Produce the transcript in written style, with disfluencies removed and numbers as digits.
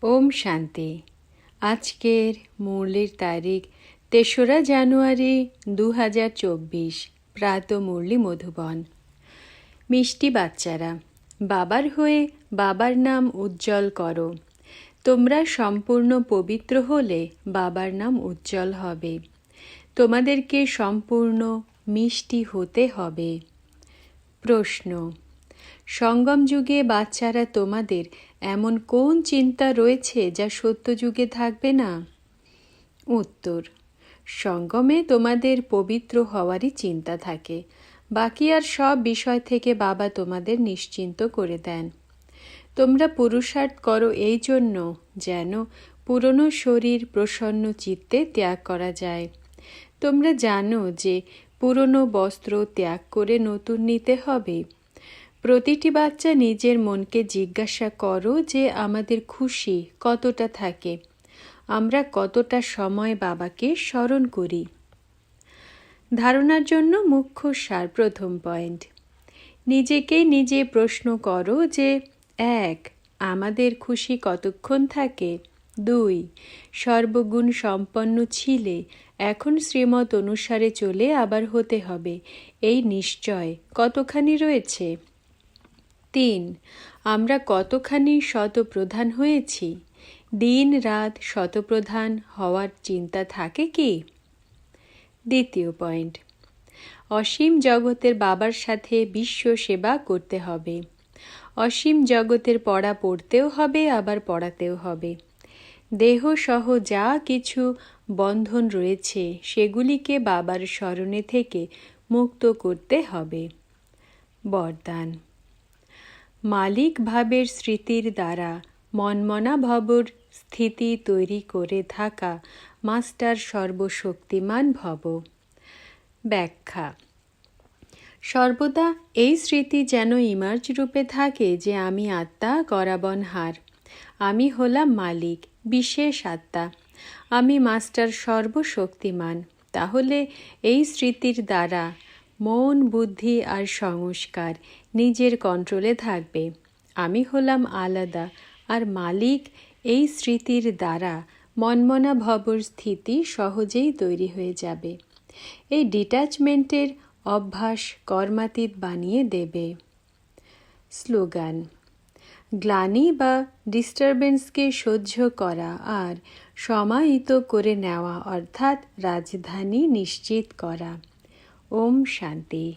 ওম শান্তি। আজকের মুরলির তারিখ ৩রা জানুয়ারি ২০২৪। প্রাত মুরলি মধুবন। মিষ্টি বাচ্চারা, বাবার হয়ে বাবার নাম উজ্জ্বল করো। তোমরা সম্পূর্ণ পবিত্র হলে বাবার নাম উজ্জ্বল হবে। তোমাদেরকে সম্পূর্ণ মিষ্টি হতে হবে। প্রশ্ন: সঙ্গম যুগে বাচ্চারা, তোমাদের এমন কোন চিন্তা রয়েছে যা সত্য যুগে থাকবে না? উত্তর: সঙ্গমে তোমাদের পবিত্র হওয়ারই চিন্তা থাকে। বাকি আর সব বিষয় থেকে বাবা তোমাদের নিশ্চিন্ত করে দেন। তোমরা পুরুষার্থ করো এই জন্য যেন পুরনো শরীর প্রসন্ন চিত্তে ত্যাগ করা যায়। তোমরা জানো যে পুরনো বস্ত্র ত্যাগ করে নতুন নিতে হবে। প্রতিটি বাচ্চা নিজের মনকে জিজ্ঞাসা করো যে আমাদের খুশি কতটা থাকে, আমরা কতটা সময় বাবাকে স্মরণ করি। ধারণার জন্য মুখ্য সার। প্রথম পয়েন্ট: নিজেকে নিজে প্রশ্ন করো যে ১. আমাদের খুশি কতক্ষণ থাকে। ২. সর্বগুণ সম্পন্ন ছিলে, এখন শ্রীমত অনুসারে চলে আবার হতে হবে, এই নিশ্চয় কতখানি রয়েছে। ৩. আমরা কতখানি শতপ্রধান হয়েছি। দিন রাত শতপ্রধান হওয়ার চিন্তা থাকে কি? দ্বিতীয় পয়েন্ট: অসীম জগতের বাবার সাথে বিশ্ব সেবা করতে হবে। অসীম জগতের পড়া পড়তেও হবে, আবার পড়াতেও হবে। দেহ সহ যা কিছু বন্ধন রয়েছে সেগুলিকে বাবার স্মরণে থেকে মুক্ত করতে হবে। বরদান: মালিক ভাবের স্মৃতির দ্বারা মনমনা ভবর স্থিতি তৈরি করে থাকা মাস্টার সর্বশক্তিমান ভব। ব্যাখ্যা: সর্বদা এই স্মৃতি যেন ইমার্জ রূপে থাকে যে আমি আত্মা করাবনহার, আমি হলাম মালিক, বিশেষ আত্মা, আমি মাস্টার সর্বশক্তিমান। তাহলে এই স্মৃতির দ্বারা মন, বুদ্ধি আর সংস্কার নিজের কন্ট্রোলে থাকবে। আমি হলাম আলাদা আর মালিক। এই স্মৃতির দ্বারা মনমনা ভবর স্থিতি সহজেই তৈরি হয়ে যাবে। এই ডিট্যাচমেন্টের অভ্যাস কর্মাতীত বানিয়ে দেবে। স্লোগান: গ্লানি বা ডিস্টারবেন্সকে সহ্য করা আর সমাহিত করে নেওয়া, অর্থাৎ রাজধানী নিশ্চিত করা। ওম শান্তি।